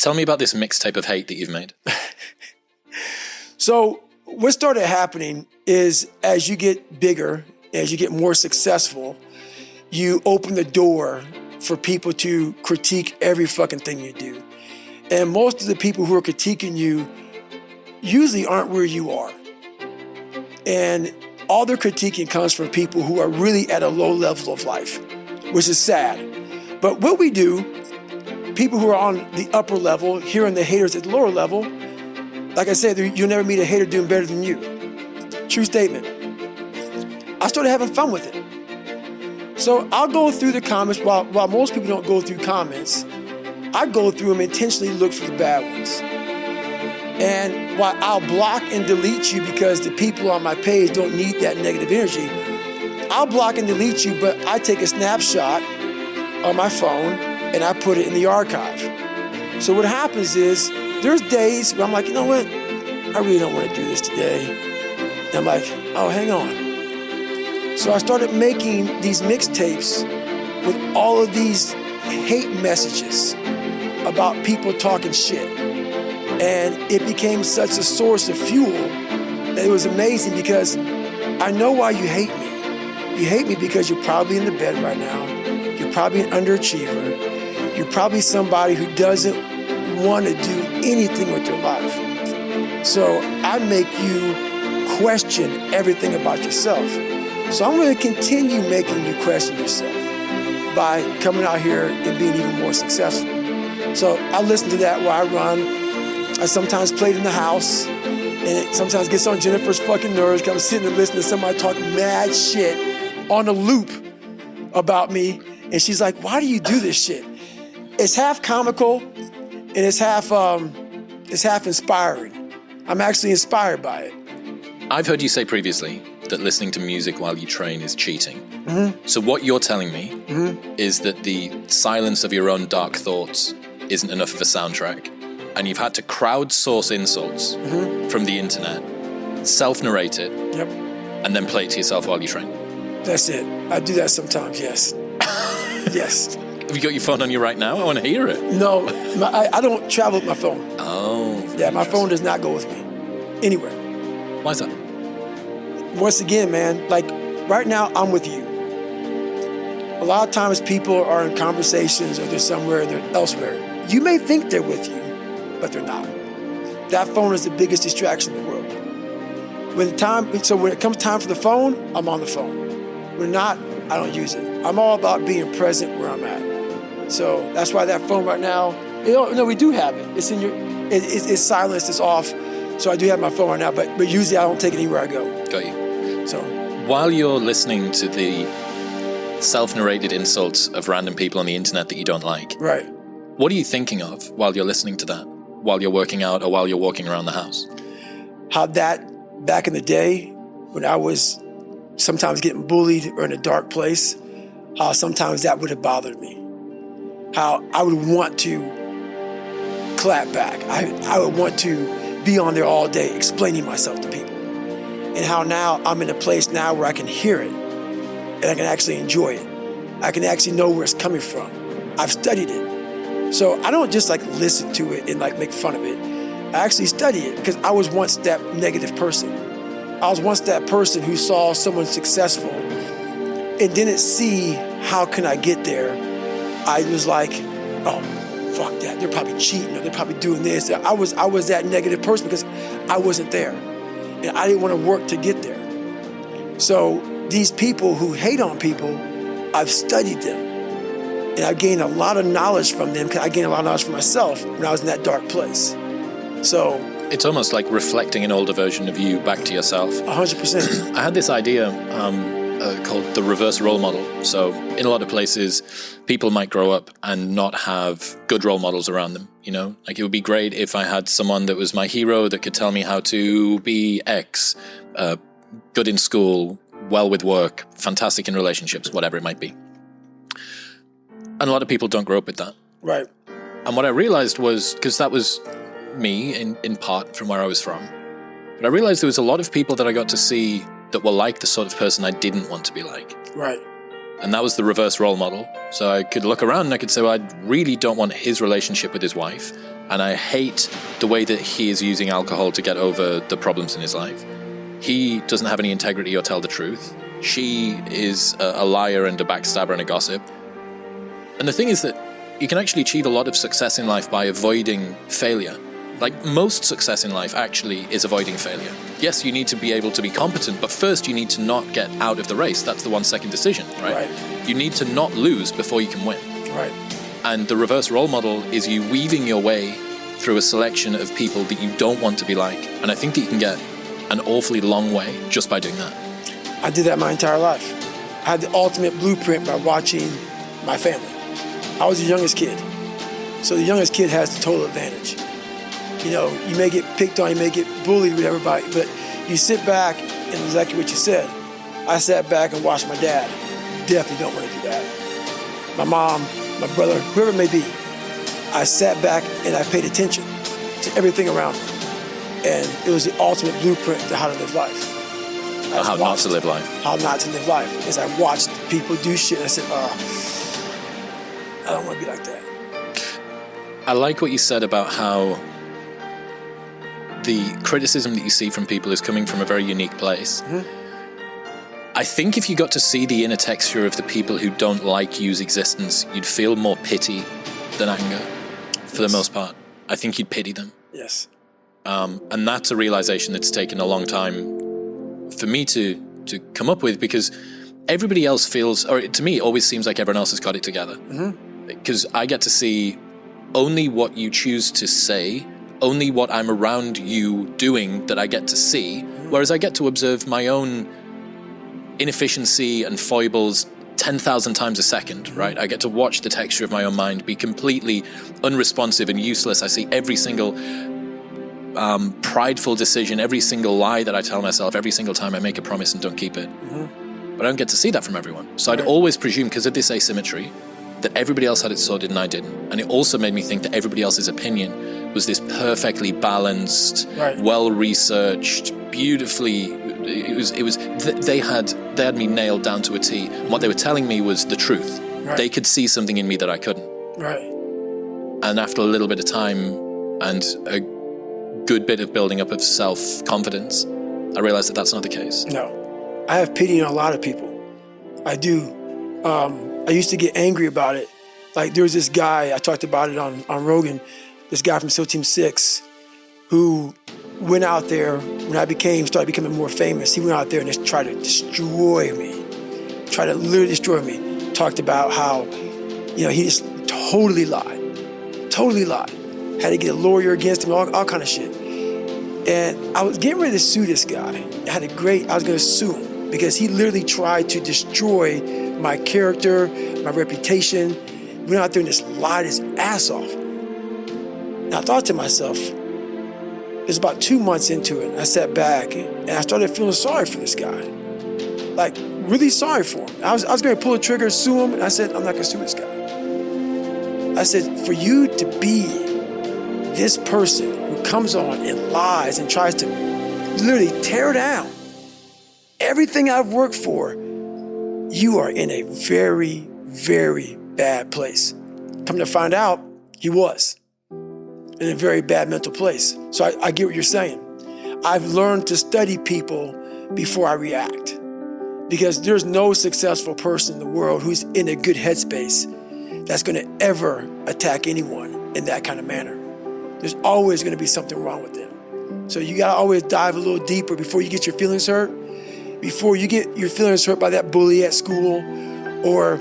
Tell me about this mixtape of hate that you've made. So what started happening is as you get bigger, as you get more successful, you open the door for people to critique every fucking thing you do. And most of the people who are critiquing you usually aren't where you are. And all their critiquing comes from people who are really at a low level of life, which is sad. But what we do, people who are on the upper level, hearing the haters at the lower level, like I said, you'll never meet a hater doing better than you. True statement. I started having fun with it. So I'll go through the comments, while most people don't go through comments, I go through them intentionally, look for the bad ones. And while I'll block and delete you because the people on my page don't need that negative energy, I'll block and delete you, but I take a snapshot on my phone and I put it in the archive. So what happens is, there's days where I'm like, you know what? I really don't want to do this today. And I'm like, oh, hang on. So I started making these mixtapes with all of these hate messages about people talking shit. And it became such a source of fuel that it was amazing, because I know why you hate me. You hate me because you're probably in the bed right now. You're probably an underachiever. You're probably somebody who doesn't want to do anything with their life. So I make you question everything about yourself. So I'm going to continue making you question yourself by coming out here and being even more successful. So I listen to that while I run. I sometimes play it in the house, and it sometimes gets on Jennifer's fucking nerves because I'm sitting and listening to somebody talk mad shit on a loop about me, and she's like, why do you do this shit? It's half comical, and it's half inspiring. I'm actually inspired by it. I've heard you say previously that listening to music while you train is cheating. Mm-hmm. So what you're telling me is that the silence of your own dark thoughts isn't enough of a soundtrack, and you've had to crowdsource insults from the internet, self-narrate it, and then play it to yourself while you train. That's it. I do that sometimes, yes. Yes. Have you got your phone on you right now? I want to hear it. No, I don't travel with my phone. Oh. Yeah, my phone does not go with me anywhere. Why is that? Once again, man, like right now I'm with you. A lot of times people are in conversations or they're somewhere and they're elsewhere. You may think they're with you, but they're not. That phone is the biggest distraction in the world. When it comes time for the phone, I'm on the phone. When not, I don't use it. I'm all about being present where I'm at. So that's why that phone right now, no, we do have it. It's in it's silenced, it's off. So I do have my phone right now, but usually I don't take it anywhere I go. Got you. So while you're listening to the self-narrated insults of random people on the internet that you don't like, right, what are you thinking of while you're listening to that? While you're working out or while you're walking around the house? How that, back in the day, when I was sometimes getting bullied or in a dark place, how sometimes that would have bothered me. How I would want to clap back. I would want to be on there all day explaining myself to people. And how now I'm in a place now where I can hear it and I can actually enjoy it. I can actually know where it's coming from. I've studied it. So I don't just like listen to it and like make fun of it. I actually study it because I was once that negative person. I was once that person who saw someone successful and didn't see how can I get there. I was like, oh, fuck that. They're probably cheating or they're probably doing this. I was that negative person because I wasn't there. And I didn't want to work to get there. So these people who hate on people, I've studied them. And I've gained a lot of knowledge from them because I gained a lot of knowledge for myself when I was in that dark place. So it's almost like reflecting an older version of you back to yourself. 100%. I had this idea called the reverse role model. So in a lot of places, people might grow up and not have good role models around them. You know, like it would be great if I had someone that was my hero that could tell me how to be X, good in school, well with work, fantastic in relationships, whatever it might be. And a lot of people don't grow up with that. Right. And what I realized was, because that was me in part from where I was from, but I realized there was a lot of people that I got to see that were like the sort of person I didn't want to be like. Right. And that was the reverse role model. So I could look around and I could say, well, I really don't want his relationship with his wife. And I hate the way that he is using alcohol to get over the problems in his life. He doesn't have any integrity or tell the truth. She is a liar and a backstabber and a gossip. And the thing is that you can actually achieve a lot of success in life by avoiding failure. Like, most success in life actually is avoiding failure. Yes, you need to be able to be competent, but first you need to not get out of the race. That's the 1 second decision, right? You need to not lose before you can win. Right. And the reverse role model is you weaving your way through a selection of people that you don't want to be like. And I think that you can get an awfully long way just by doing that. I did that my entire life. I had the ultimate blueprint by watching my family. I was the youngest kid. So the youngest kid has the total advantage. You know, you may get picked on, you may get bullied with everybody, but you sit back and exactly what you said. I sat back and watched my dad. Definitely don't want to do that. My mom, my brother, whoever it may be. I sat back and I paid attention to everything around me. And it was the ultimate blueprint to how to live life. How not to live life. How not to live life. As I watched people do shit, I said, I don't want to be like that. I like what you said about how the criticism that you see from people is coming from a very unique place. I think if you got to see the inner texture of the people who don't like you's existence, you'd feel more pity than anger, for the most part. I think you'd pity them. Yes. And that's a realization that's taken a long time for me to come up with, because everybody else feels, or to me, it always seems like everyone else has got it together. Because I get to see only what you choose to say, only what I'm around you doing that I get to see, whereas I get to observe my own inefficiency and foibles 10,000 times a second, right? I get to watch the texture of my own mind be completely unresponsive and useless. I see every single prideful decision, every single lie that I tell myself, every single time I make a promise and don't keep it. But I don't get to see that from everyone. So I'd always presume, because of this asymmetry, that everybody else had it sorted and I didn't. And it also made me think that everybody else's opinion was this perfectly balanced, well-researched, beautifully, they had me nailed down to a T. And what they were telling me was the truth. They could see something in me that I couldn't. And after a little bit of time and a good bit of building up of self-confidence, I realized that that's not the case. No. I have pity on a lot of people. I do. I used to get angry about it. Like, there was this guy, I talked about it on Rogan, this guy from SEAL Team 6, who went out there, when I started becoming more famous, he went out there and just tried to destroy me. Tried to literally destroy me. Talked about how, he just totally lied. Had to get a lawyer against him, all kind of shit. And I was getting ready to sue this guy. I was going to sue him because he literally tried to destroy my character, my reputation. Went out there and just lied his ass off. And I thought to myself, it was about 2 months into it, and I sat back and I started feeling sorry for this guy. Like, really sorry for him. I was going to pull the trigger, sue him, and I said, I'm not going to sue this guy. I said, for you to be this person who comes on and lies and tries to literally tear down everything I've worked for, you are in a very, very bad place. Come to find out, he was in a very bad mental place. So I get what you're saying. I've learned to study people before I react, because there's no successful person in the world who's in a good headspace that's going to ever attack anyone in that kind of manner. There's always going to be something wrong with them. So you got to always dive a little deeper before you get your feelings hurt. Before you get your feelings hurt by that bully at school or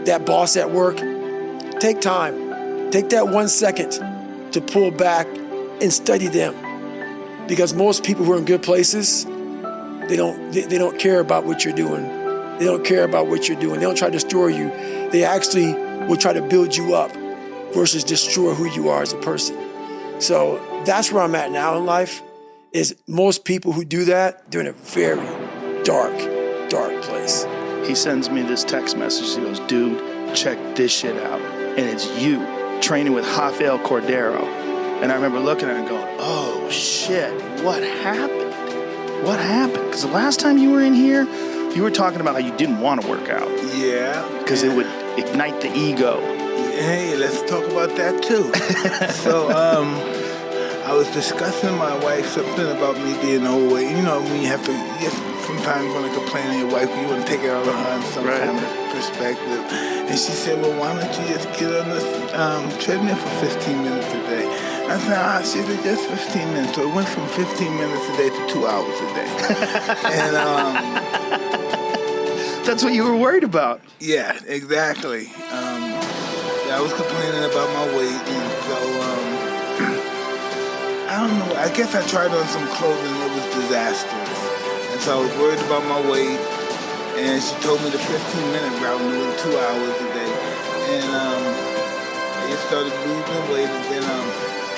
that boss at work, take time. Take that 1 second to pull back and study them. Because most people who are in good places, they don't care about what you're doing. They don't care about what you're doing. They don't try to destroy you. They actually will try to build you up versus destroy who you are as a person. So that's where I'm at now in life, is most people who do that, they're in a very dark, dark place. He sends me this text message. He goes, dude, check this shit out. And it's you training with Rafael Cordero. And I remember looking at it and going, oh shit, what happened? What happened? Because the last time you were in here, You were talking about how you didn't want to work out. Yeah. Because it would ignite the ego. Hey, let's talk about that too. So, I was discussing with my wife something about me being overweight. You know, when you have to, sometimes want to complain on your wife, you want to take it out on her in some kind of perspective. And she said, well, why don't you just get on this treadmill for 15 minutes a day? I said, she said, just 15 minutes. So it went from 15 minutes a day to 2 hours a day. And that's what you were worried about. Yeah, exactly. I was complaining about my weight, and so I don't know. I guess I tried on some clothing that was disastrous, and so I was worried about my weight. And she told me the 15-minute route, and it was 2 hours a day. And I just started losing weight, and then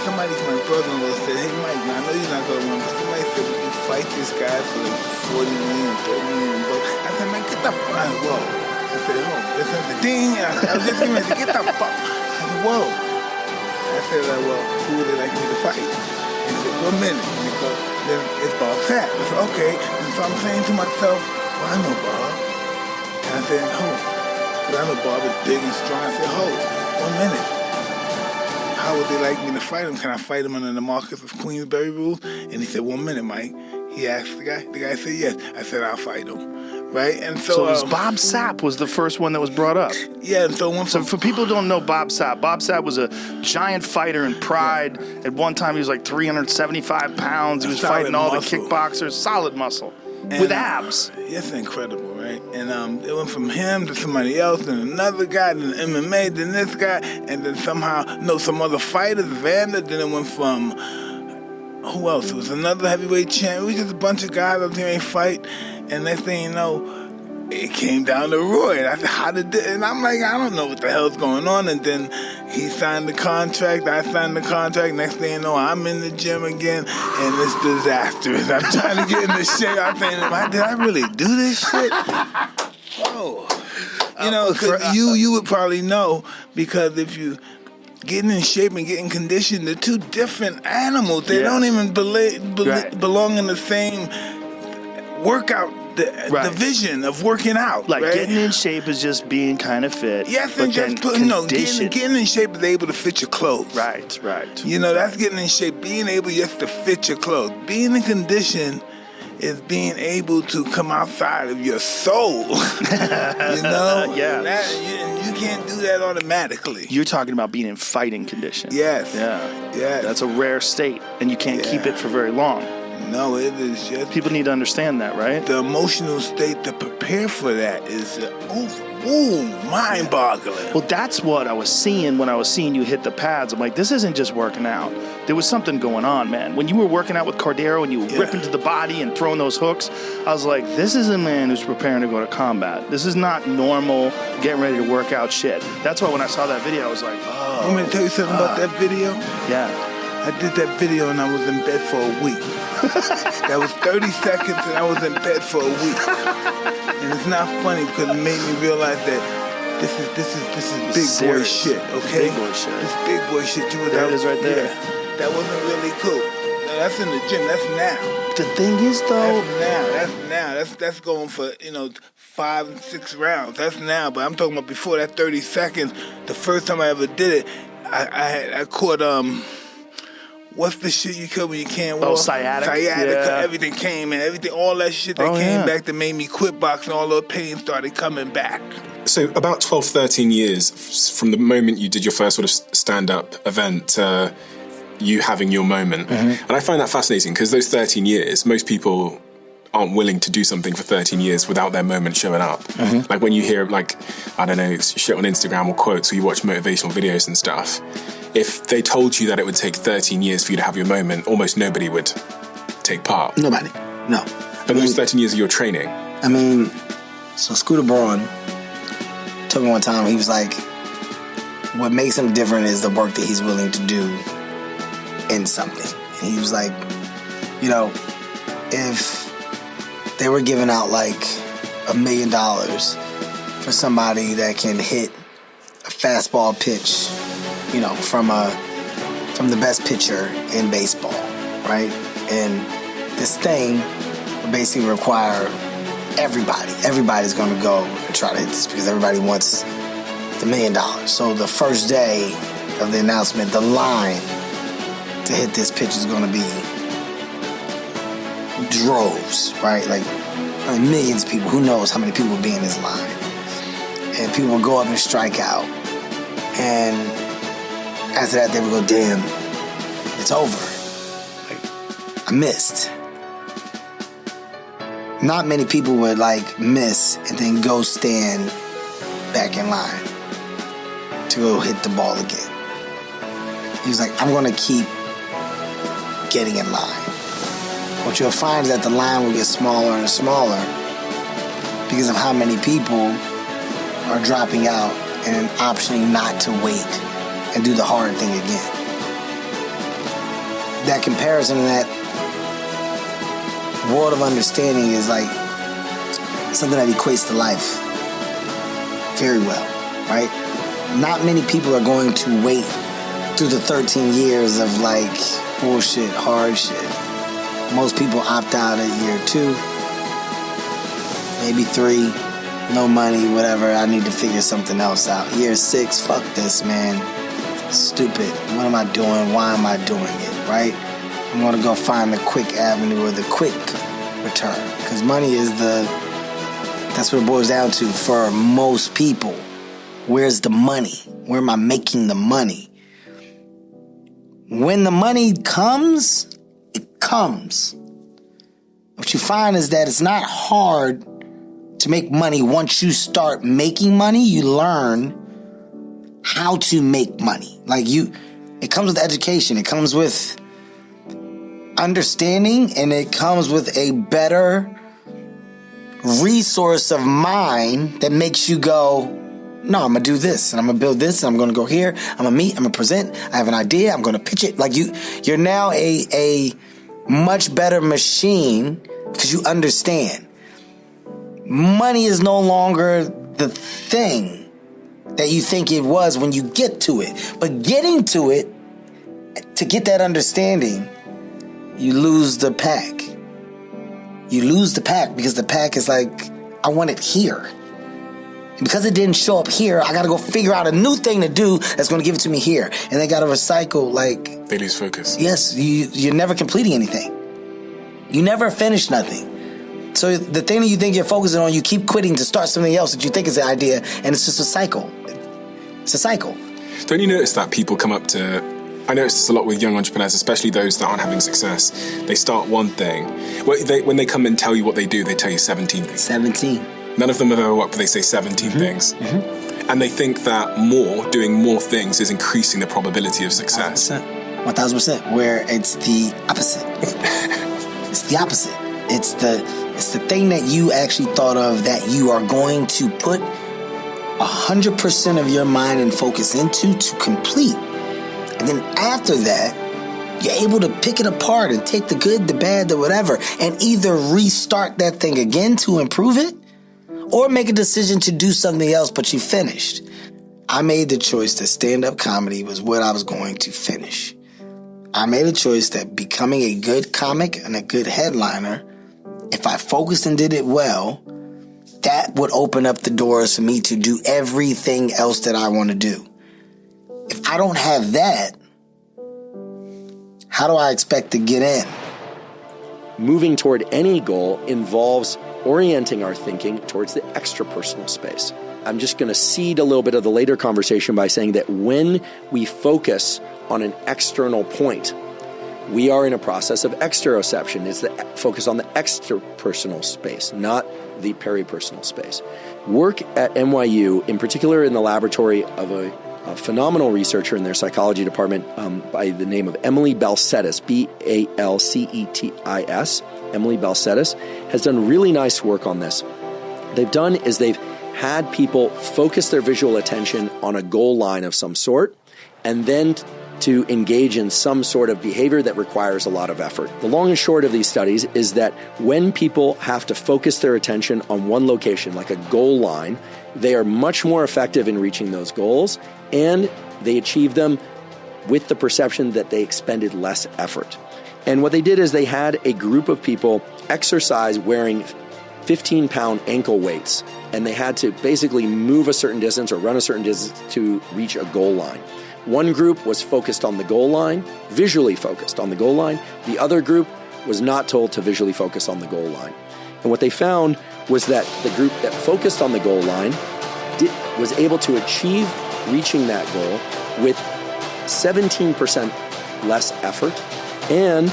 somebody, my brother-in-law, said, "Hey, Mike, I know you're not gonna win, but somebody said we can fight this guy for like 40 million, 30 million bucks." I said, "Man, get the fuck!" Whoa. I said, "Oh, there's something ding." I was just getting ready to get the fuck. I said, "Whoa." I said, "Well, who would they like me to fight?" He said, "1 minute." Because then it's Bumstead. I said, "Okay." And so I'm saying to myself, "Well, I know Bob." And I said, "Oh," because I know Bob is big and strong. I said, "Oh, 1 minute. How would they like me to fight him? Can I fight him under the Marcus of Queensberry rules?" And he said, "1 minute, Mike." He asked the guy. The guy said yes. I said, "I'll fight him." Right? And so it was Bob Sapp was the first one that was brought up. Yeah, and so for people who don't know Bob Sapp was a giant fighter in Pride. Yeah. At one time, he was like 375 pounds. He was fighting all the kickboxers, solid muscle, and, with abs. It's incredible, right? And it went from him to somebody else, and another guy, then MMA, then this guy, and then somehow, some other fighters, Vander, then it went from, who else? It was another heavyweight champ. It was just a bunch of guys up there ain't fight. And next thing you know, it came down to Roy. I said, how did this? And I'm like, I don't know what the hell's going on. And then he signed the contract. I signed the contract. Next thing you know, I'm in the gym again, and it's disastrous. I'm trying to get in the shape. I'm thinking, did I really do this shit? Oh. Cause you would probably know, because if you getting in shape and getting conditioned, they're two different animals. They don't even belong in the same workout division of working out. Like getting in shape is just being kind of fit. Yes, and just getting in shape is able to fit your clothes. Right. That's getting in shape. Being able just to fit your clothes. Being in condition is being able to come outside of your soul. Yeah. You can't do that automatically. You're talking about being in fighting condition. Yes. Yeah. Yes. That's a rare state, and you can't keep it for very long. No, it is just... People need to understand that, right? The emotional state to prepare for that is mind-boggling. Well, that's what I was seeing when I was seeing you hit the pads. I'm like, this isn't just working out. There was something going on, man. When you were working out with Cordero and you were ripping to the body and throwing those hooks, I was like, this is a man who's preparing to go to combat. This is not normal getting ready to work out shit. That's why when I saw that video, I was like, oh. Want me to tell you something about that video? Yeah. I did that video and I was in bed for a week. That was 30 seconds and I was in bed for a week. And it's not funny because it made me realize that this is big boy shit, okay? Big boy shit. This big boy shit. There it is right there. Yeah, that wasn't really cool. No, that's in the gym. That's now. The thing is, though... That's now. That's going for, 5 and 6 rounds. That's now. But I'm talking about before that 30 seconds. The first time I ever did it, I caught... What's the shit you cut when you can't walk? Oh, sciatica. Yeah. Everything came in. All that shit that came back that made me quit boxing, all the pain started coming back. So about 12, 13 years from the moment you did your first sort of stand-up event to you having your moment. Mm-hmm. And I find that fascinating because those 13 years, most people aren't willing to do something for 13 years without their moment showing up. Mm-hmm. Like when you hear, shit on Instagram or quotes, or you watch motivational videos and stuff, if they told you that it would take 13 years for you to have your moment, almost nobody would take part. Nobody. No. But those 13 years of your training. So Scooter Braun told me one time, he was like, what makes him different is the work that he's willing to do in something. And he was like, if they were giving out like $1 million for somebody that can hit a fastball pitch, from the best pitcher in baseball, right? And this thing would basically require everybody's going to go and try to hit this because everybody wants the $1 million. So the first day of the announcement, the line to hit this pitch is going to be droves, right? Like millions of people. Who knows how many people will be in this line? And people will go up and strike out. And after that, they will go, damn, it's over. Like, I missed. Not many people would miss and then go stand back in line to go hit the ball again. He was like, I'm going to keep getting in line. What you'll find is that the line will get smaller and smaller because of how many people are dropping out and optioning not to wait and do the hard thing again. That comparison and that world of understanding is like something that equates to life very well, right? Not many people are going to wait through the 13 years of bullshit, hard shit. Most people opt out at year 2, maybe 3, no money, whatever, I need to figure something else out. Year 6, fuck this, man. Stupid. What am I doing? Why am I doing it, right? I'm going to go find the quick avenue or the quick return. Because money is that's what it boils down to for most people. Where's the money? Where am I making the money? When the money comes, it comes. What you find is that it's not hard to make money. Once you start making money, you learn how to make money. It comes with education. It comes with understanding, and it comes with a better resource of mind that makes you go, no, I'm going to do this, and I'm going to build this, and I'm going to go here, I'm going to meet, I'm going to present, I have an idea, I'm going to pitch it. You're now a much better machine because you understand. Money is no longer the thing that you think it was when you get to it. But getting to it, to get that understanding, you lose the pack. You lose the pack because the pack is like, I want it here. And because it didn't show up here, I got to go figure out a new thing to do that's going to give it to me here. And they got to recycle They lose focus. Yes, you're never completing anything. You never finish nothing. So the thing that you think you're focusing on, you keep quitting to start something else that you think is the idea, and it's just a cycle. It's a cycle. Don't you notice that people come up to... I notice this a lot with young entrepreneurs, especially those that aren't having success. They start one thing. When they come and tell you what they do, they tell you 17 things. 17. None of them have ever worked, but they say 17 things. Mm-hmm. And they think that doing more things is increasing the probability of success. 1,000%. Where it's the opposite. It's the opposite. It's the thing that you actually thought of that you are going to put 100% of your mind and focus into to complete. And then after that, you're able to pick it apart and take the good, the bad, the whatever, and either restart that thing again to improve it or make a decision to do something else, but you finished. I made the choice that stand-up comedy was what I was going to finish. I made a choice that becoming a good comic and a good headliner, if I focused and did it well, that would open up the doors for me to do everything else that I want to do. If I don't have that, how do I expect to get in? Moving toward any goal involves orienting our thinking towards the extrapersonal space. I'm just going to seed a little bit of the later conversation by saying that when we focus on an external point, we are in a process of exteroception. It's the focus on the extrapersonal space, not the peripersonal space. Work at NYU, in particular in the laboratory of a phenomenal researcher in their psychology department by the name of Emily Balcetis, Balcetis. Emily Balcetis has done really nice work on this. They've done is they've had people focus their visual attention on a goal line of some sort, and then to engage in some sort of behavior that requires a lot of effort. The long and short of these studies is that when people have to focus their attention on one location, like a goal line, they are much more effective in reaching those goals, and they achieve them with the perception that they expended less effort. And what they did is they had a group of people exercise wearing 15-pound ankle weights, and they had to basically move a certain distance or run a certain distance to reach a goal line. One group was focused on the goal line, visually focused on the goal line. The other group was not told to visually focus on the goal line. And what they found was that the group that focused on the goal line was able to achieve reaching that goal with 17% less effort, and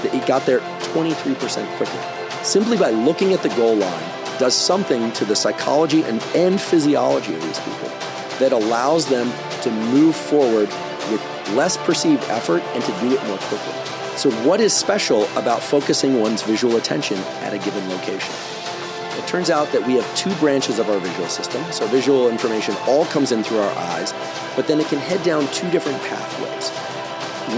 it got there 23% quicker. Simply by looking at the goal line does something to the psychology and physiology of these people that allows them to move forward with less perceived effort and to do it more quickly. So what is special about focusing one's visual attention at a given location? It turns out that we have two branches of our visual system. So visual information all comes in through our eyes, but then it can head down two different pathways.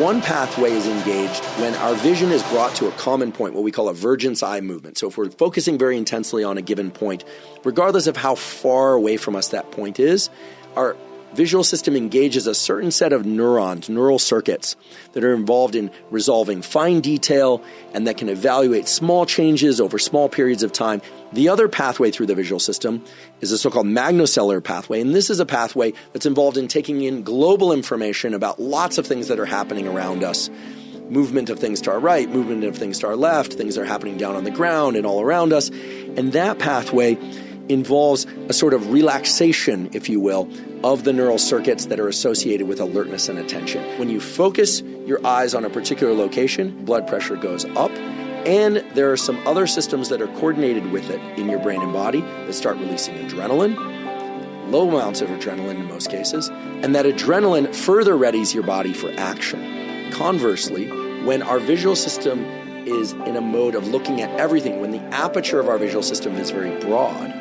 One pathway is engaged when our vision is brought to a common point, what we call a vergence eye movement. So if we're focusing very intensely on a given point, regardless of how far away from us that point is, our visual system engages a certain set of neurons, neural circuits, that are involved in resolving fine detail and that can evaluate small changes over small periods of time. The other pathway through the visual system is a so-called magnocellular pathway, and this is a pathway that's involved in taking in global information about lots of things that are happening around us. Movement of things to our right, movement of things to our left, things that are happening down on the ground and all around us. And that pathway involves a sort of relaxation, if you will, of the neural circuits that are associated with alertness and attention. When you focus your eyes on a particular location, blood pressure goes up, and there are some other systems that are coordinated with it in your brain and body that start releasing adrenaline, low amounts of adrenaline in most cases, and that adrenaline further readies your body for action. Conversely, when our visual system is in a mode of looking at everything, when the aperture of our visual system is very broad,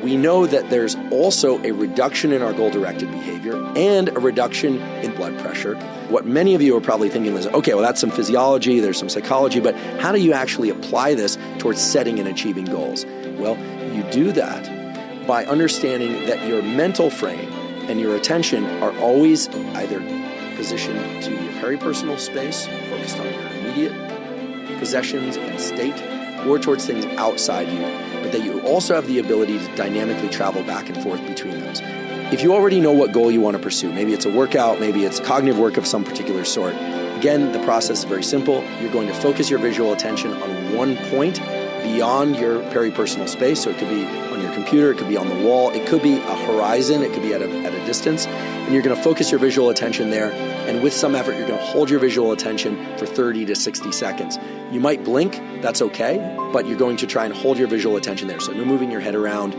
we know that there's also a reduction in our goal-directed behavior and a reduction in blood pressure. What many of you are probably thinking is, okay, well, that's some physiology, there's some psychology, but how do you actually apply this towards setting and achieving goals? Well, you do that by understanding that your mental frame and your attention are always either positioned to your peripersonal space, focused on your immediate possessions and state, or towards things outside you, but that you also have the ability to dynamically travel back and forth between those. If you already know what goal you want to pursue, maybe it's a workout, maybe it's cognitive work of some particular sort, again, the process is very simple. You're going to focus your visual attention on one point beyond your peripersonal space. So it could be on your computer, it could be on the wall, it could be a horizon, it could be at a distance, and you're going to focus your visual attention there, and with some effort, you're going to hold your visual attention for 30 to 60 seconds. You might blink, that's okay, but you're going to try and hold your visual attention there. So no moving your head around,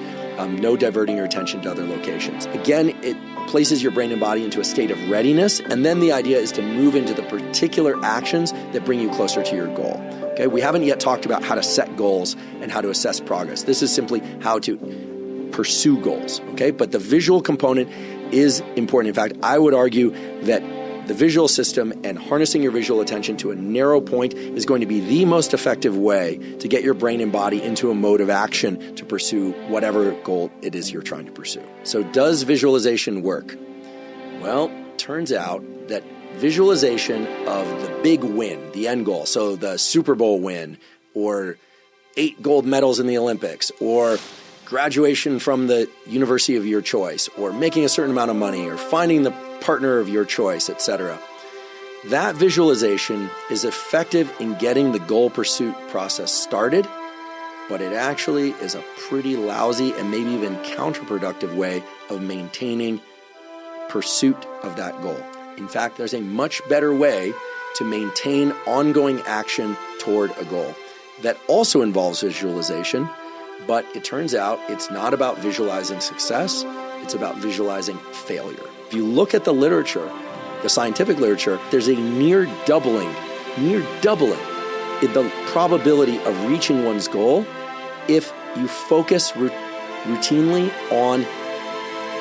no diverting your attention to other locations. Again, it places your brain and body into a state of readiness, and then the idea is to move into the particular actions that bring you closer to your goal. Okay, we haven't yet talked about how to set goals and how to assess progress. This is simply how to pursue goals, okay? But the visual component is important. In fact, I would argue that the visual system and harnessing your visual attention to a narrow point is going to be the most effective way to get your brain and body into a mode of action to pursue whatever goal it is you're trying to pursue. So does visualization work? Well, turns out that visualization of the big win, the end goal, so the Super Bowl win, or 8 gold medals in the Olympics, or graduation from the university of your choice, or making a certain amount of money, or finding the partner of your choice, etc. That visualization is effective in getting the goal pursuit process started, but it actually is a pretty lousy and maybe even counterproductive way of maintaining pursuit of that goal. In fact, there's a much better way to maintain ongoing action toward a goal that also involves visualization, but it turns out it's not about visualizing success, it's about visualizing failure. If you look at the literature, the scientific literature, there's a near doubling in the probability of reaching one's goal if you focus routinely on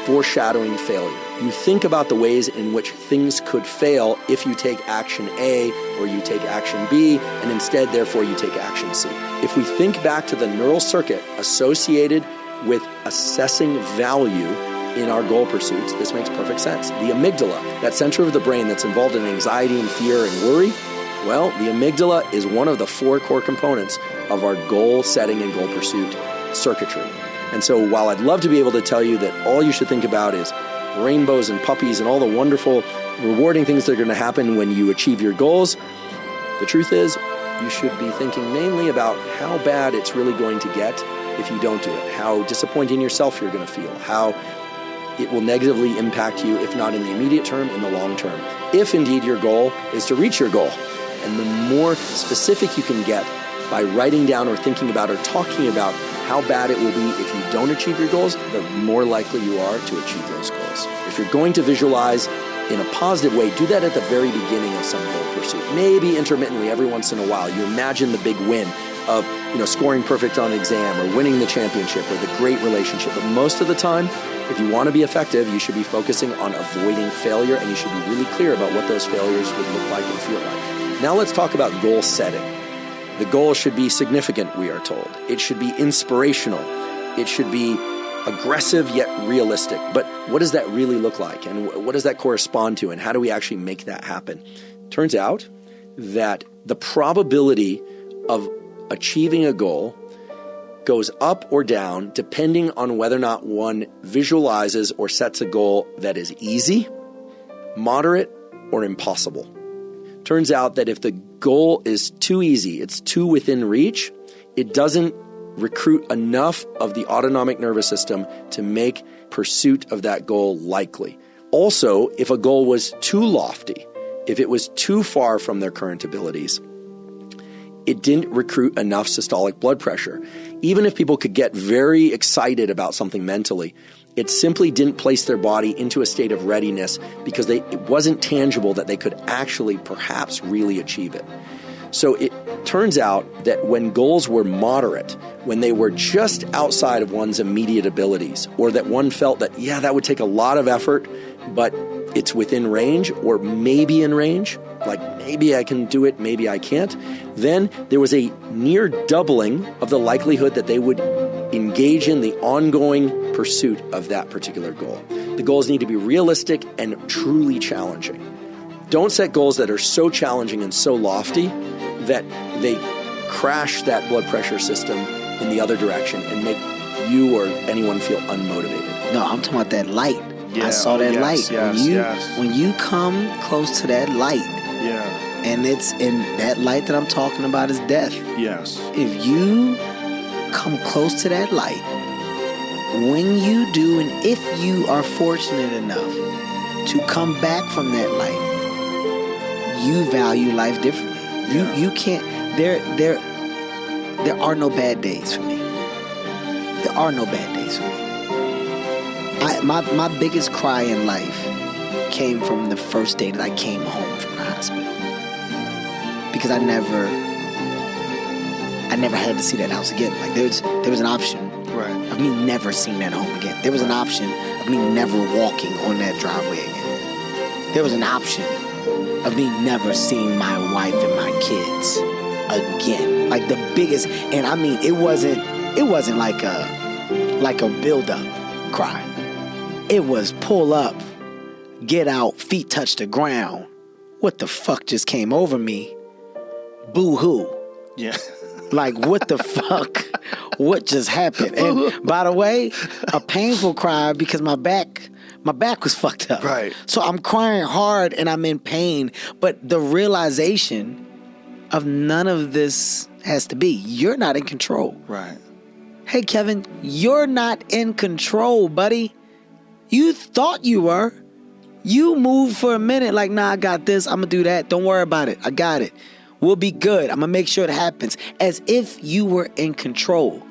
foreshadowing failure. You think about the ways in which things could fail if you take action A or you take action B, and instead, therefore, you take action C. If we think back to the neural circuit associated with assessing value in our goal pursuits, this makes perfect sense. The amygdala, that center of the brain that's involved in anxiety and fear and worry, Well, the amygdala is one of the 4 core components of our goal setting and goal pursuit circuitry. And so while I'd love to be able to tell you that all you should think about is rainbows and puppies and all the wonderful, rewarding things that are going to happen when you achieve your goals, the truth is you should be thinking mainly about how bad it's really going to get if you don't do it, how disappointed in yourself you're going to feel, how it will negatively impact you, if not in the immediate term, in the long term. If indeed your goal is to reach your goal. And the more specific you can get by writing down or thinking about or talking about how bad it will be if you don't achieve your goals, the more likely you are to achieve those goals. If you're going to visualize in a positive way, do that at the very beginning of some goal pursuit. Maybe intermittently, every once in a while, you imagine the big win of scoring perfect on an exam or winning the championship or the great relationship. But most of the time, if you want to be effective, you should be focusing on avoiding failure, and you should be really clear about what those failures would look like and feel like. Now let's talk about goal setting. The goal should be significant, we are told. It should be inspirational. It should be aggressive yet realistic. But what does that really look like? And what does that correspond to? And how do we actually make that happen? Turns out that the probability of achieving a goal goes up or down depending on whether or not one visualizes or sets a goal that is easy, moderate, or impossible. Turns out that if the goal is too easy, it's too within reach, it doesn't recruit enough of the autonomic nervous system to make pursuit of that goal likely. Also, if a goal was too lofty, if it was too far from their current abilities, it didn't recruit enough systolic blood pressure. Even if people could get very excited about something mentally, it simply didn't place their body into a state of readiness because it wasn't tangible that they could actually perhaps really achieve it. So it turns out that when goals were moderate, when they were just outside of one's immediate abilities, or that one felt that, yeah, that would take a lot of effort, but it's within range or maybe in range, like maybe I can do it, maybe I can't, then there was a near doubling of the likelihood that they would engage in the ongoing pursuit of that particular goal. The goals need to be realistic and truly challenging. Don't set goals that are so challenging and so lofty that they crash that blood pressure system in the other direction and make you or anyone feel unmotivated. No, I'm talking about that light. Yeah, I saw that light. Yes, when you come close to that light, and it's in that light that I'm talking about is death. Yes. If you come close to that light, when you do, and if you are fortunate enough to come back from that light, you value life differently. You can't. There are no bad days for me. There are no bad days for me. My biggest cry in life came from the first day that I came home from the hospital, because I never had to see that house again. Like there was an option of me never seeing that home again. There was an option of me never walking on that driveway again. There was an option of me never seeing my wife and my kids again. Like the biggest, and I mean, it wasn't like a build-up cry. It was pull up, get out, feet touch the ground. What the fuck just came over me? Boo-hoo. Yeah. Like, what the fuck? What just happened? And by the way, a painful cry because my back was fucked up. Right. So I'm crying hard and I'm in pain. But the realization of none of this has to be. You're not in control. Right. Hey, Kevin, you're not in control, buddy. You thought you were. You moved for a minute like, nah, I got this. I'm going to do that. Don't worry about it. I got it. We'll be good. I'm going to make sure it happens. As if you were in control.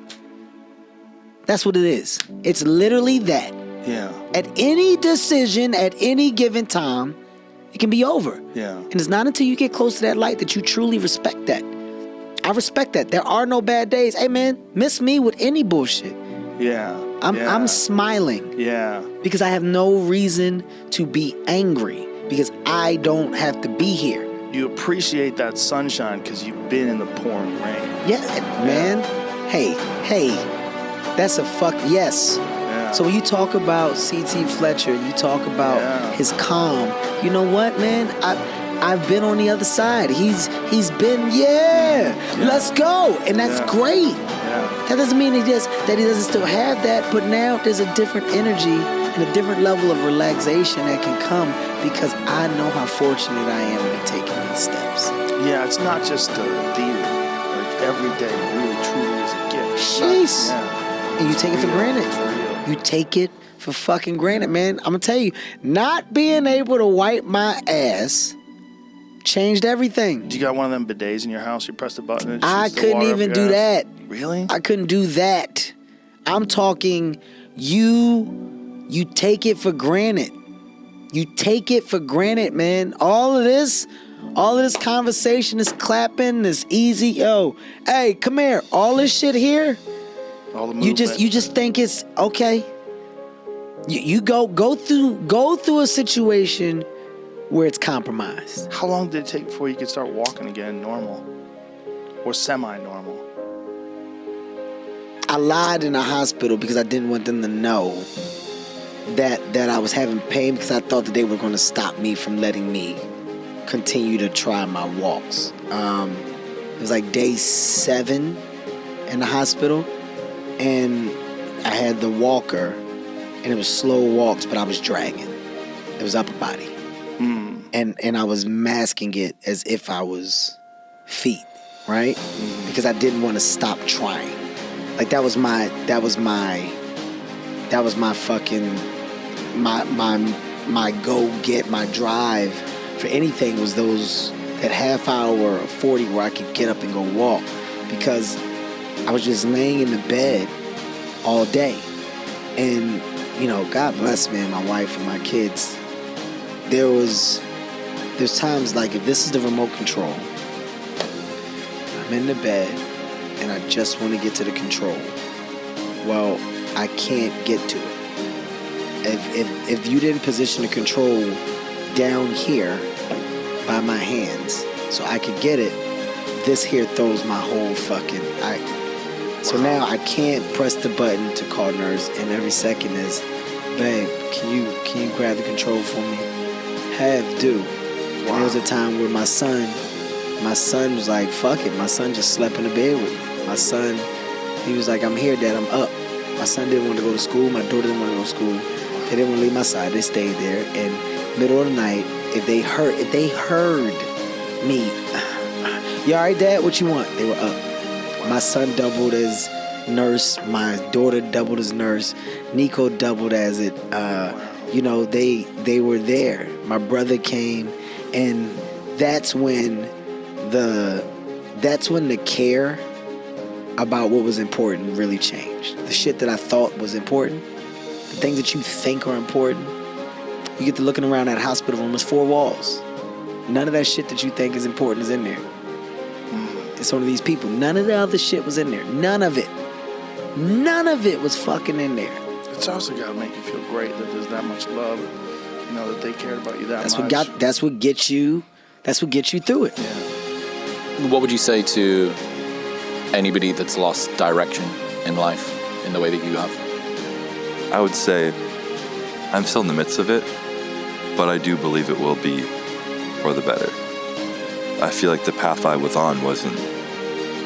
That's what it is. It's literally that. Yeah. At any decision, at any given time, it can be over. Yeah. And it's not until you get close to that light that you truly respect that. I respect that. There are no bad days. Hey, man, miss me with any bullshit. Yeah. I'm smiling. Yeah. Because I have no reason to be angry. Because I don't have to be here. You appreciate that sunshine because you've been in the pouring rain. Yeah, man. Hey. That's a fuck yes. Yeah. So when you talk about C.T. Fletcher, you talk about his calm. You know what, man? I've been on the other side. He's been, let's go. And that's great. Yeah. That doesn't mean that he doesn't still have that, but now there's a different energy and a different level of relaxation that can come because I know how fortunate I am to be taking these steps. Yeah, it's not just a theory. Like every day really truly is a gift. Jeez. Yeah. And you take it for granted. It's real. You take it for fucking granted, man. I'm gonna tell you, not being able to wipe my ass changed everything. You got one of them bidets in your house? You press the button and it I shoots the couldn't water up even your do ass? that. Really? I couldn't do that. I'm talking you take it for granted. You take it for granted, man. All of this conversation, this clapping, this easy, hey, come here. All this shit here, All the you movement. just think it's okay. You go through a situation where it's compromised. How long did it take before you could start walking again normal? Or semi-normal? I lied in the hospital because I didn't want them to know that I was having pain because I thought that they were going to stop me from letting me continue to try my walks. It was like day 7 in the hospital, and I had the walker, and it was slow walks, but I was dragging. It was upper body. And I was masking it as if I was feet, right? Because I didn't want to stop trying. Like that was my fucking my go get, my drive for anything was that half hour or 40 where I could get up and go walk, because I was just laying in the bed all day. And God bless, man, my wife and my kids. There's times like, if this is the remote control, I'm in the bed and I just want to get to the control. Well, I can't get to it. If you didn't position the control down here by my hands so I could get it, this here throws my whole fucking... So now I can't press the button to call nurse, and every second is, babe, can you grab the control for me? Do. And there was a time where my son was like, fuck it. My son just slept in the bed with me. My son, he was like, I'm here, Dad, I'm up. My son didn't want to go to school. My daughter didn't want to go to school. They didn't want to leave my side. They stayed there. And middle of the night, if they heard me, you all right, Dad? What you want? They were up. My son doubled as nurse. My daughter doubled as nurse. Nico doubled as it. They were there. My brother came, and that's when the care about what was important really changed. The shit that I thought was important, the things that you think are important, you get to looking around that hospital room, it's 4 walls. None of that shit that you think is important is in there. It's one of these people. None of the other shit was in there. None of it. None of it was fucking in there. It's also got to make you feel great that there's that much love, that they cared about you that much. That's what gets you through it. Yeah. What would you say to anybody that's lost direction in life in the way that you have? I would say I'm still in the midst of it, but I do believe it will be for the better. I feel like the path I was on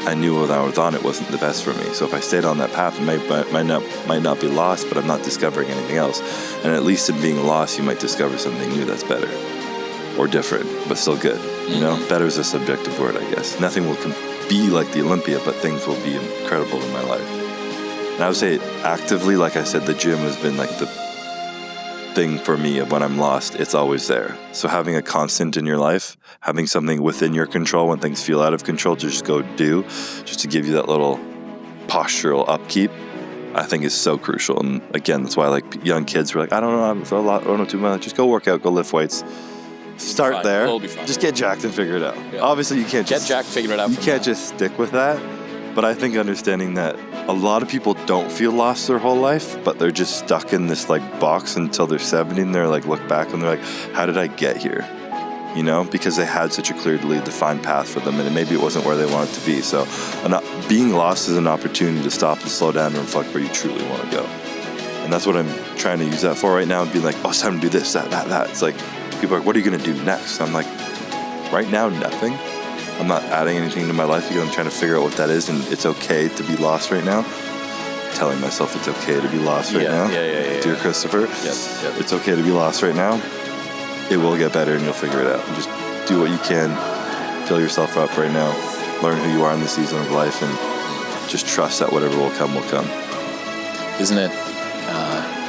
I knew when I was on it wasn't the best for me. So if I stayed on that path, it might not be lost, but I'm not discovering anything else. And at least in being lost, you might discover something new that's better or different, but still good. Better is a subjective word, I guess. Nothing will be like the Olympia, but things will be incredible in my life. And I would say actively, like I said, the gym has been like the thing for me of when I'm lost. It's always there. So having a constant in your life, having something within your control when things feel out of control to just go do, just to give you that little postural upkeep, I think is so crucial. And again, that's why like young kids were like, I don't know too much. Just go work out, go lift weights. Start Fine. there. We'll be fine. Just get jacked and figure it out. Yeah. Obviously, you can't Get jacked, figure it out. You can't just stick with that. But I think understanding that a lot of people don't feel lost their whole life, but they're just stuck in this like box until they're 70 and they're like, look back and they're like, how did I get here? Because they had such a clearly defined path for them, and maybe it wasn't where they wanted to be. So being lost is an opportunity to stop and slow down and reflect where you truly want to go. And that's what I'm trying to use that for right now, and be like, oh, it's time to do this, that. It's like, people are like, what are you going to do next? I'm like, right now, nothing. I'm not adding anything to my life because I'm trying to figure out what that is, and it's okay to be lost right now. Telling myself it's okay to be lost right now. Dear Christopher, it's okay to be lost right now. It will get better and you'll figure it out. And just do what you can. Fill yourself up right now. Learn who you are in the season of life and just trust that whatever will come will come. Isn't it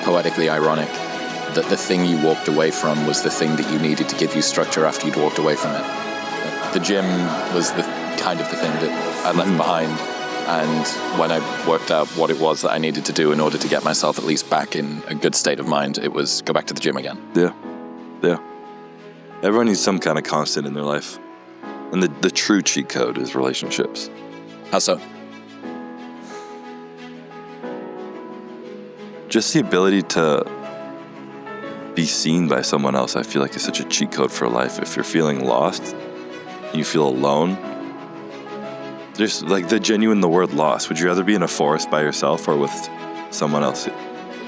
poetically ironic that the thing you walked away from was the thing that you needed to give you structure after you'd walked away from it? The gym was the kind of the thing that I left behind. And when I worked out what it was that I needed to do in order to get myself at least back in a good state of mind, it was go back to the gym again. Yeah. Everyone needs some kind of constant in their life. And the true cheat code is relationships. How so? Just the ability to be seen by someone else, I feel like is such a cheat code for life. If you're feeling lost, you feel alone, there's like the word lost. Would you rather be in a forest by yourself or with someone else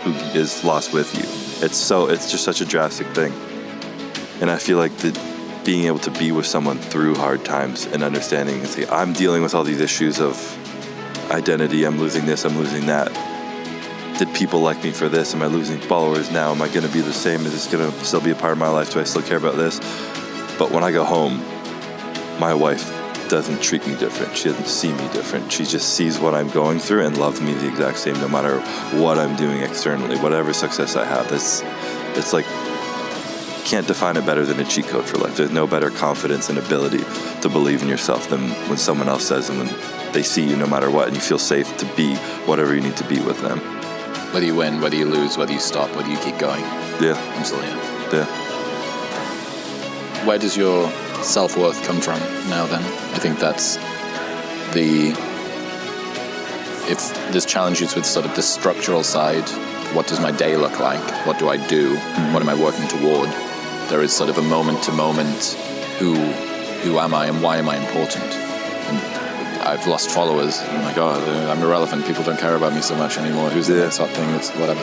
who is lost with you? It's just such a drastic thing. And I feel like being able to be with someone through hard times and understanding, I'm dealing with all these issues of identity. I'm losing this, I'm losing that. Did people like me for this? Am I losing followers now? Am I going to be the same? Is this going to still be a part of my life? Do I still care about this? But when I go home, my wife doesn't treat me different. She doesn't see me different. She just sees what I'm going through and loves me the exact same no matter what I'm doing externally. Whatever success I have, it's like, can't define it better than a cheat code for life. There's no better confidence and ability to believe in yourself than when someone else says and when they see you no matter what and you feel safe to be whatever you need to be with them. Whether you win, whether you lose, whether you stop, whether you keep going. Yeah. Absolutely. Yeah. Where does your self-worth come from now then? I think that's if there's challenges with sort of the structural side, what does my day look like? What do I do? What am I working toward? There is sort of a moment to moment, who am I and why am I important? And I've lost followers. Oh my God, I'm irrelevant. People don't care about me so much anymore. Who's the next hot thing? It's whatever.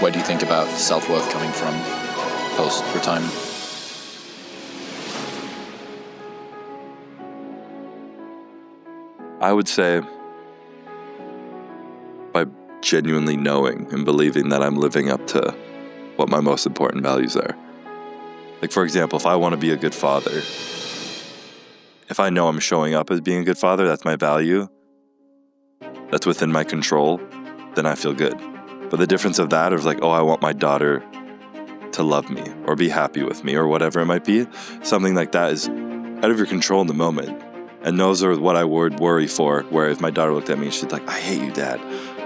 Where do you think about self-worth coming from post-retirement? I would say by genuinely knowing and believing that I'm living up to what my most important values are. Like, for example, if I want to be a good father, if I know I'm showing up as being a good father, that's my value, that's within my control, then I feel good. But the difference of that is like, oh, I want my daughter to love me or be happy with me or whatever it might be, something like that is out of your control in the moment. And those are what I would worry for, where if my daughter looked at me and she's like, I hate you, Dad,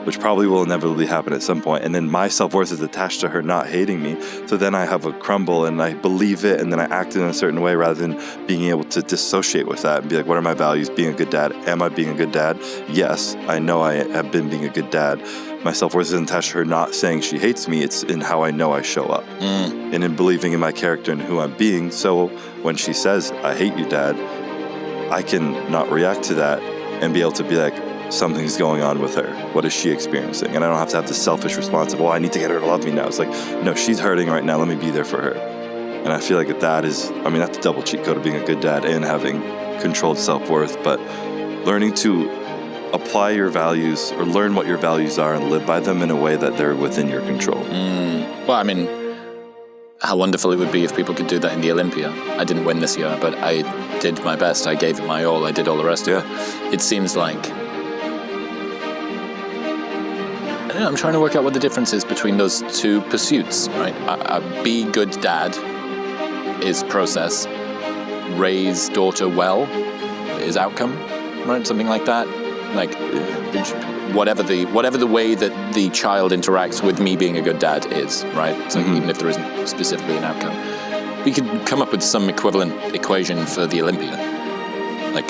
which probably will inevitably happen at some point. And then my self-worth is attached to her not hating me. So then I have a crumble and I believe it and then I act in a certain way rather than being able to dissociate with that and be like, what are my values? Being a good dad. Am I being a good dad? Yes, I know I have been being a good dad. My self-worth isn't attached to her not saying she hates me. It's in how I know I show up and in believing in my character and who I'm being. So when she says, I hate you, Dad, I can not react to that and be able to be like, something's going on with her. What is she experiencing? And I don't have to have the selfish response of, well, I need to get her to love me now. It's like, no, she's hurting right now. Let me be there for her. And I feel like that is, that's a double cheat code of being a good dad and having controlled self-worth, but learning to apply your values or learn what your values are and live by them in a way that they're within your control. Well, how wonderful it would be if people could do that in the Olympia. I didn't win this year, but I did my best. I gave it my all. I did all the rest of it. It seems like, I'm trying to work out what the difference is between those two pursuits, right? A be good dad is process. Raise daughter well is outcome, right? Something like that. Like, whatever the way that the child interacts with me being a good dad is, right? So even if there isn't specifically an outcome, we could come up with some equivalent equation for the Olympia, like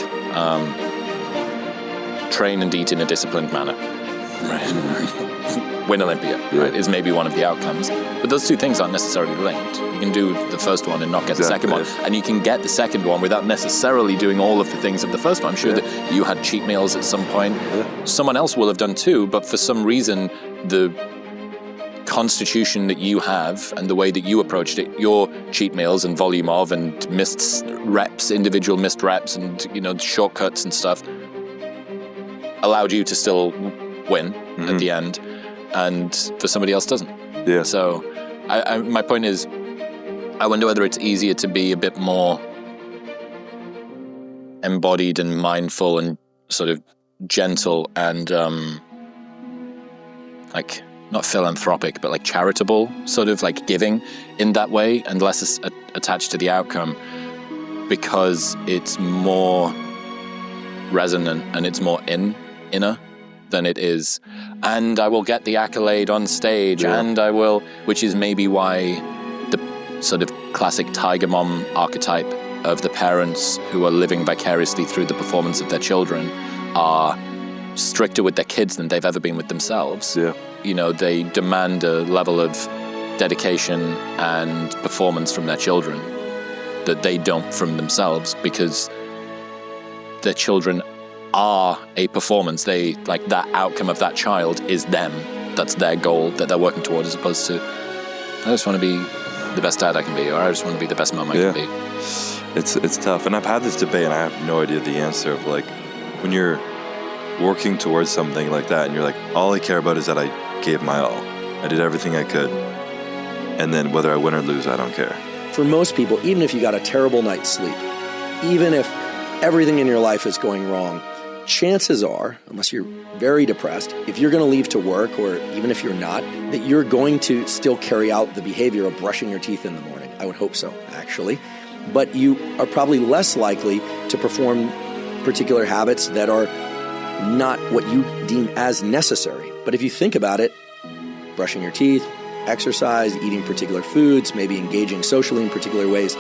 train and eat in a disciplined manner, right? Win Olympia, right? Is maybe one of the outcomes, but those two things aren't necessarily linked. You can do the first one and not get the second one, and you can get the second one without necessarily doing all of the things of the first one. I'm sure that you had cheat meals at some point. Someone else will have done too, but for some reason the constitution that you have and the way that you approached it, your cheat meals and volume of and missed reps, individual missed reps and, you know, shortcuts and stuff allowed you to still win at the end, and for somebody else doesn't. Yeah. So my point is, I wonder whether it's easier to be a bit more embodied and mindful and sort of gentle and like not philanthropic, but like charitable, sort of like giving in that way, and less attached to the outcome, because it's more resonant and it's more inner than it is, and I will get the accolade on stage, and I will, which is maybe why the sort of classic tiger mom archetype of the parents who are living vicariously through the performance of their children are stricter with their kids than they've ever been with themselves. Yeah. You know, they demand a level of dedication and performance from their children that they don't from themselves, because their children are a performance. They, like, that outcome of that child is them. That's their goal that they're working toward, as opposed to, I just want to be the best dad I can be, or I just want to be the best mom I can be. It's tough. And I've had this debate and I have no idea the answer of, like, when you're working towards something like that and you're like, all I care about is that I gave my all. I did everything I could. And then whether I win or lose, I don't care. For most people, even if you got a terrible night's sleep, even if everything in your life is going wrong, chances are, unless you're very depressed, if you're going to leave to work, or even if you're not, that you're going to still carry out the behavior of brushing your teeth in the morning. I would hope so, actually. But you are probably less likely to perform particular habits that are not what you deem as necessary. But if you think about it, brushing your teeth, exercise, eating particular foods, maybe engaging socially in particular ways,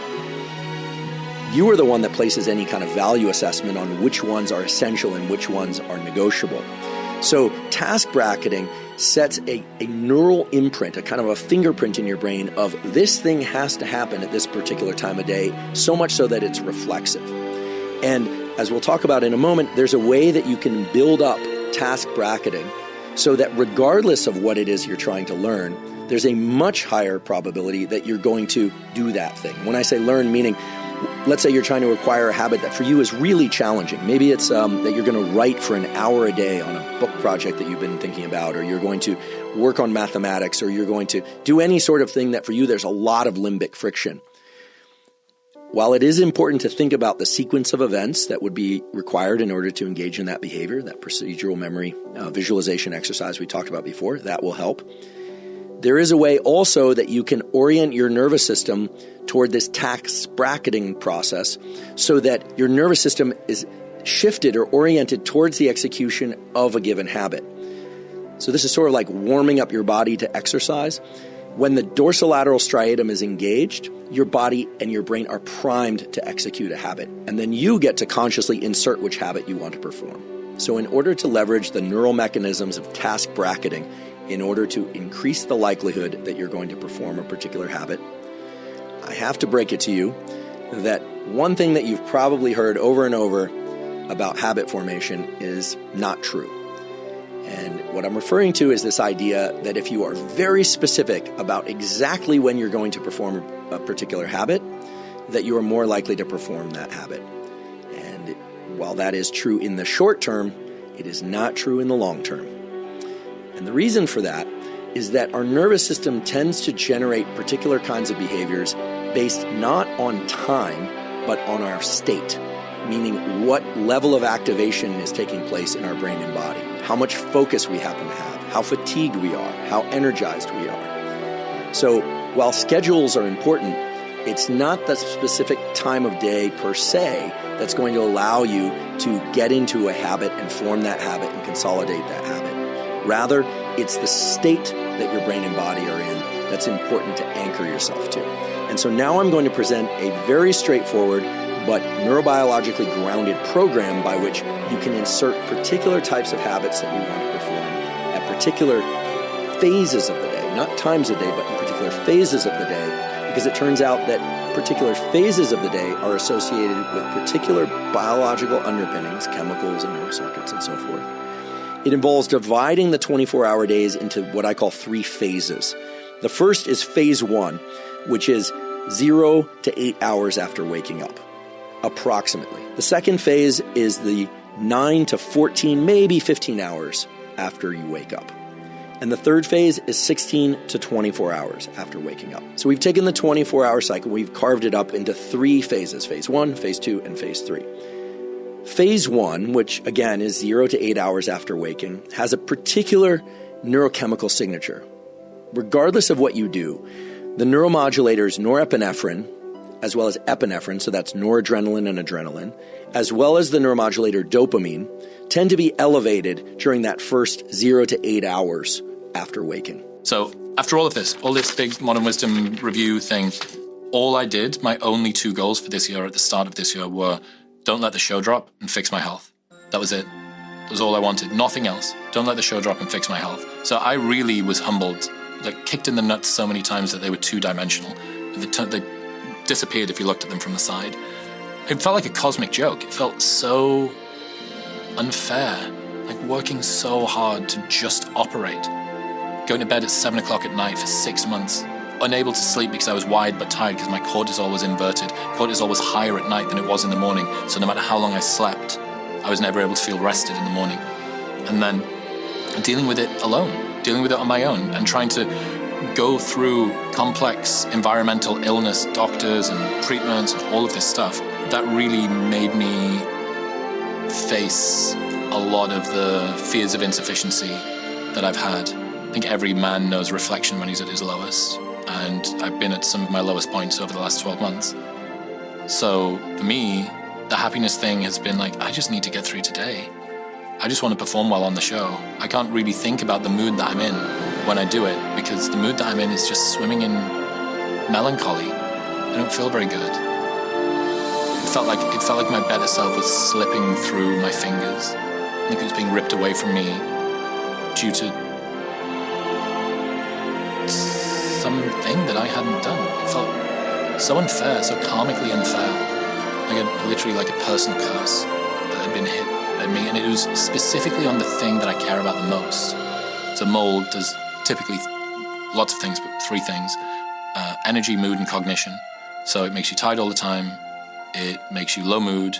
you are the one that places any kind of value assessment on which ones are essential and which ones are negotiable. So task bracketing sets a neural imprint, a kind of a fingerprint in your brain of this thing has to happen at this particular time of day, so much so that it's reflexive. And as we'll talk about in a moment, there's a way that you can build up task bracketing so that regardless of what it is you're trying to learn, there's a much higher probability that you're going to do that thing. When I say learn, meaning, let's say you're trying to acquire a habit that for you is really challenging. Maybe it's that you're going to write for an hour a day on a book project that you've been thinking about, or you're going to work on mathematics, or you're going to do any sort of thing that for you there's a lot of limbic friction. While it is important to think about the sequence of events that would be required in order to engage in that behavior, that procedural memory visualization exercise we talked about before, that will help. There is a way also that you can orient your nervous system toward this task bracketing process so that your nervous system is shifted or oriented towards the execution of a given habit. So this is sort of like warming up your body to exercise. When the dorsolateral striatum is engaged, your body and your brain are primed to execute a habit, and then you get to consciously insert which habit you want to perform. So in order to leverage the neural mechanisms of task bracketing, in order to increase the likelihood that you're going to perform a particular habit, I have to break it to you that one thing that you've probably heard over and over about habit formation is not true. And what I'm referring to is this idea that if you are very specific about exactly when you're going to perform a particular habit, that you are more likely to perform that habit. And while that is true in the short term, it is not true in the long term. And the reason for that is that our nervous system tends to generate particular kinds of behaviors based not on time, but on our state, meaning what level of activation is taking place in our brain and body, how much focus we happen to have, how fatigued we are, how energized we are. So while schedules are important, it's not the specific time of day per se that's going to allow you to get into a habit and form that habit and consolidate that habit. Rather, it's the state that your brain and body are in that's important to anchor yourself to. And so now I'm going to present a very straightforward but neurobiologically grounded program by which you can insert particular types of habits that you want to perform at particular phases of the day, not times a day, but in particular phases of the day, because it turns out that particular phases of the day are associated with particular biological underpinnings, chemicals and neurocircuits and so forth. It involves dividing the 24-hour days into what I call 3 phases. The first is phase 1, which is 0 to 8 hours after waking up, approximately. The second phase is the 9 to 14, maybe 15 hours after you wake up. And the third phase is 16 to 24 hours after waking up. So we've taken the 24-hour cycle, we've carved it up into 3 phases, phase 1, phase 2, and phase 3. Phase 1, which again is 0 to 8 hours after waking, has a particular neurochemical signature. Regardless of what you do, the neuromodulators norepinephrine, as well as epinephrine, so that's noradrenaline and adrenaline, as well as the neuromodulator dopamine, tend to be elevated during that first 0 to 8 hours after waking. So after all of this, all this big Modern Wisdom review thing, all I did, my only 2 goals for this year at the start of this year were don't let the show drop and fix my health. That was it. That was all I wanted. Nothing else. Don't let the show drop and fix my health. So I really was humbled, like kicked in the nuts so many times that they were 2-dimensional. They disappeared if you looked at them from the side. It felt like a cosmic joke. It felt so unfair, like working so hard to just operate. Going to bed at 7 o'clock at night for 6 months. Unable to sleep because I was wired but tired because my cortisol was inverted. Cortisol was higher at night than it was in the morning. So no matter how long I slept, I was never able to feel rested in the morning. And then dealing with it alone, dealing with it on my own and trying to go through complex environmental illness, doctors and treatments and all of this stuff. That really made me face a lot of the fears of insufficiency that I've had. I think every man knows reflection when he's at his lowest. And I've been at some of my lowest points over the last 12 months. So for me, the happiness thing has been like, I just need to get through today. I just want to perform well on the show. I can't really think about the mood that I'm in when I do it because the mood that I'm in is just swimming in melancholy. I don't feel very good. It felt like my better self was slipping through my fingers. Like it was being ripped away from me due to something that I hadn't done. It felt so unfair, so karmically unfair. Literally like a personal curse that had been hit at me, and it was specifically on the thing that I care about the most. So mold does typically lots of things, but 3 things. Energy, mood, and cognition. So it makes you tired all the time, it makes you low mood,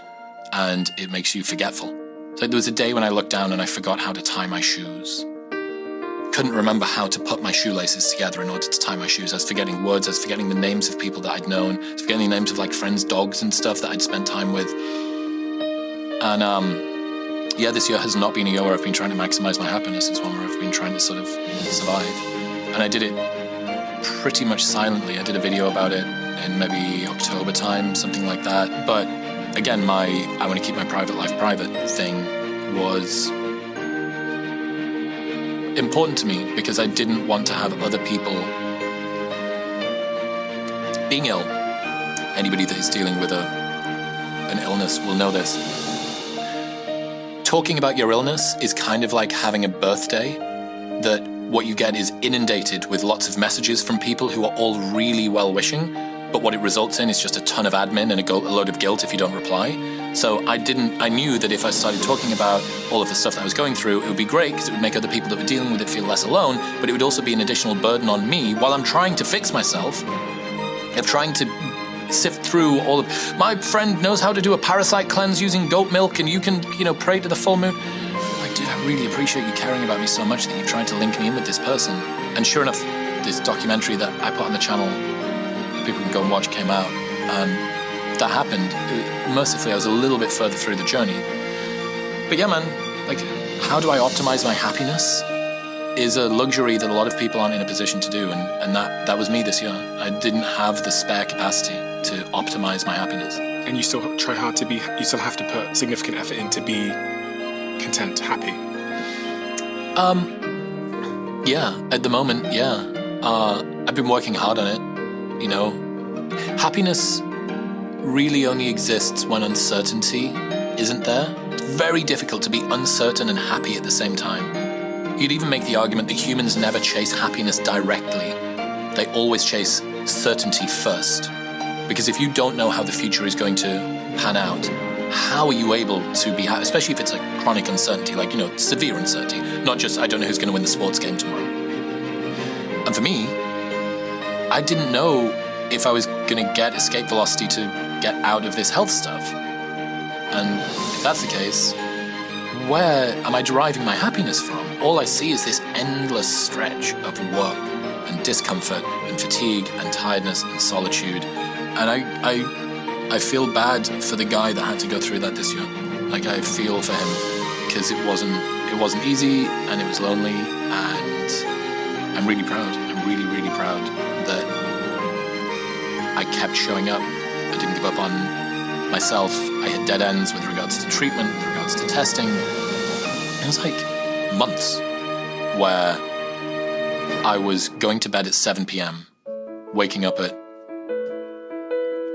and it makes you forgetful. So there was a day when I looked down and I forgot how to tie my shoes. Couldn't remember how to put my shoelaces together in order to tie my shoes. I was forgetting words, I was forgetting the names of people that I'd known, I was forgetting the names of like friends' dogs and stuff that I'd spent time with. And this year has not been a year where I've been trying to maximize my happiness. It's one where I've been trying to sort of survive. And I did it pretty much silently. I did a video about it in maybe October time, something like that. But again, I want to keep my private life private thing was important to me because I didn't want to have other people being ill. Anybody that is dealing with an illness will know this. Talking about your illness is kind of like having a birthday that what you get is inundated with lots of messages from people who are all really well-wishing, but what it results in is just a ton of admin and a load of guilt if you don't reply. So I knew that if I started talking about all of the stuff that I was going through, it would be great because it would make other people that were dealing with it feel less alone, but it would also be an additional burden on me while I'm trying to fix myself, of trying to sift through all of, my friend knows how to do a parasite cleanse using goat milk and you can, pray to the full moon. Like, dude, I really appreciate you caring about me so much that you're trying to link me in with this person. And sure enough, this documentary that I put on the channel, people can go and watch, came out, and that happened. Mercifully, I was a little bit further through the journey. But yeah, man, like, how do I optimize my happiness is a luxury that a lot of people aren't in a position to do, and that was me this year. I didn't have the spare capacity to optimize my happiness. And you still try hard to be, you still have to put significant effort in to be content, happy. Yeah, at the moment, yeah. I've been working hard on it, Happiness really only exists when uncertainty isn't there. It's very difficult to be uncertain and happy at the same time. You'd even make the argument that humans never chase happiness directly. They always chase certainty first. Because if you don't know how the future is going to pan out, how are you able to be happy, especially if it's a chronic uncertainty, like, severe uncertainty, not just, I don't know who's going to win the sports game tomorrow. And for me, I didn't know if I was going to get escape velocity to get out of this health stuff. And if that's the case, where am I deriving my happiness from? All I see is this endless stretch of work and discomfort and fatigue and tiredness and solitude. And I feel bad for the guy that had to go through that this year. Like, I feel for him, because it wasn't easy, and it was lonely, and I'm really proud. I'm really, really proud that I kept showing up. I didn't give up on myself. I hit dead ends with regards to treatment, with regards to testing. It was like months where I was going to bed at 7 p.m., waking up at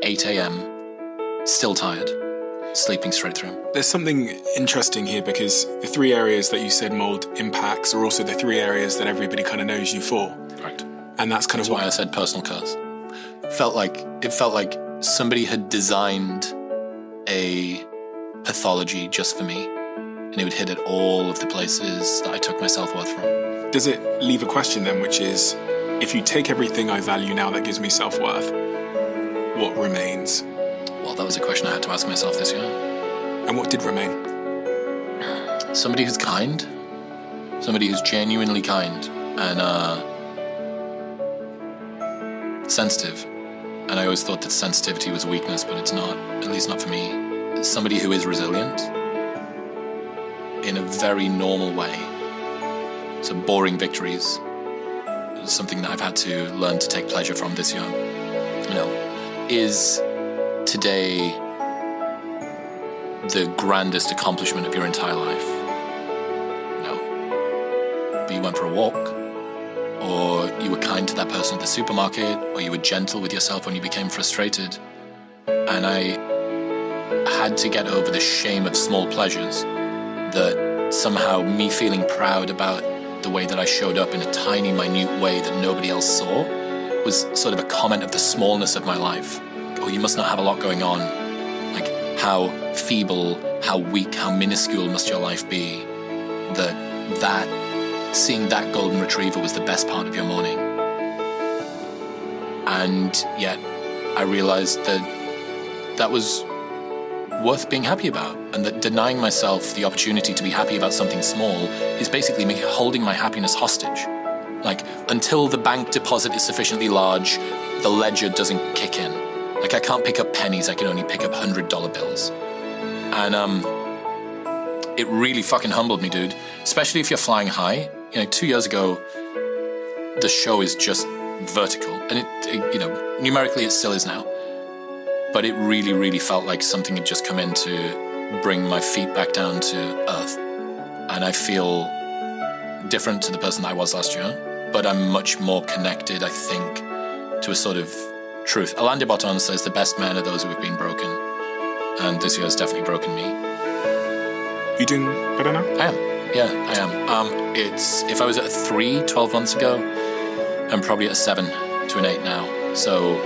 8 a.m., still tired, sleeping straight through. There's something interesting here, because the three areas that you said mold impacts are also the three areas that everybody kind of knows you for. Right. And that's kind of why I said personal curse. It felt like somebody had designed a pathology just for me, and it would hit at all of the places that I took my self-worth from. Does it leave a question then, which is, if you take everything I value now that gives me self-worth, what remains? Well, that was a question I had to ask myself this year. And what did remain? Somebody who's kind, somebody who's genuinely kind and sensitive. And I always thought that sensitivity was a weakness, but it's not, at least not for me. It's somebody who is resilient in a very normal way. So boring victories is something that I've had to learn to take pleasure from this year. Is today the grandest accomplishment of your entire life? No. But you went for a walk, or you were kind to that person at the supermarket, or you were gentle with yourself when you became frustrated. And I had to get over the shame of small pleasures, that somehow me feeling proud about the way that I showed up in a tiny, minute way that nobody else saw was sort of a comment of the smallness of my life. Oh, you must not have a lot going on. Like, how feeble, how weak, how minuscule must your life be, that seeing that golden retriever was the best part of your morning. And yet I realized that was worth being happy about, and that denying myself the opportunity to be happy about something small is basically me holding my happiness hostage. Like, until the bank deposit is sufficiently large, the ledger doesn't kick in. Like, I can't pick up pennies, I can only pick up $100 bills. And it really fucking humbled me, dude. Especially if you're flying high. 2 years ago, the show is just vertical. And it numerically it still is now. But it really, really felt like something had just come in to bring my feet back down to earth. And I feel different to the person I was last year, but I'm much more connected, I think, to a sort of truth. Alain de Botton says the best men are those who have been broken. And this year has definitely broken me. You doing better now? I am. Yeah, I am. If I was at a 3 12 months ago, I'm probably at a 7 to an 8 now. So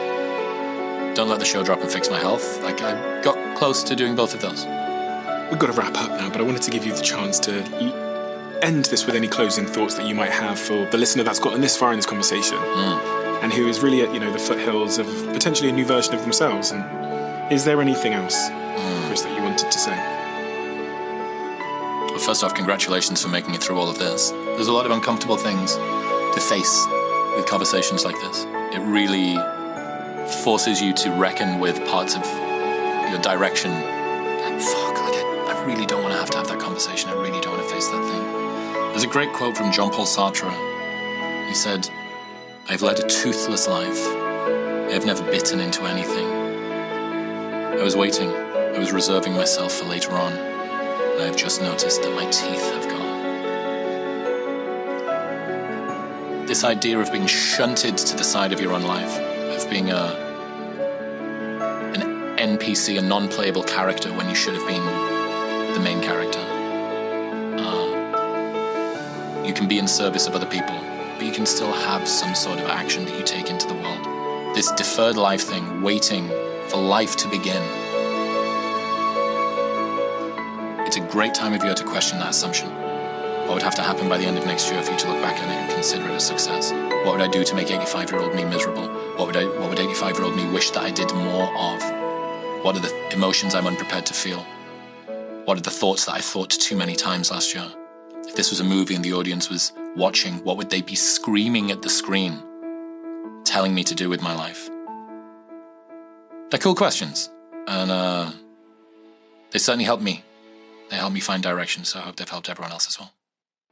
don't let the show drop and fix my health. Like, I got close to doing both of those. We've got to wrap up now, but I wanted to give you the chance to end this with any closing thoughts that you might have for the listener that's gotten this far in this conversation and who is really at the foothills of potentially a new version of themselves. And is there anything else, Chris, that you wanted to say? Well, first off, congratulations for making it through all of this. There's a lot of uncomfortable things to face with conversations like this. It really forces you to reckon with parts of your direction. I really don't want to have that conversation. I really don't want to face that thing. There's a great quote from Jean-Paul Sartre. He said, "I've led a toothless life. I have never bitten into anything. I was waiting. I was reserving myself for later on. And I've just noticed that my teeth have gone." This idea of being shunted to the side of your own life, of being an NPC, a non-playable character when you should have been the main character. You can be in service of other people, but you can still have some sort of action that you take into the world. This deferred life thing, waiting for life to begin. it's a great time of year to question that assumption. What would have to happen by the end of next year for you to look back on it and consider it a success? What would I do to make 85-year-old me miserable? What would 85-year-old me wish that I did more of? What are the emotions I'm unprepared to feel? What are the thoughts that I thought too many times last year? If this was a movie and the audience was watching, what would they be screaming at the screen, telling me to do with my life? They're cool questions, and they certainly helped me. They helped me find direction, so I hope they've helped everyone else as well.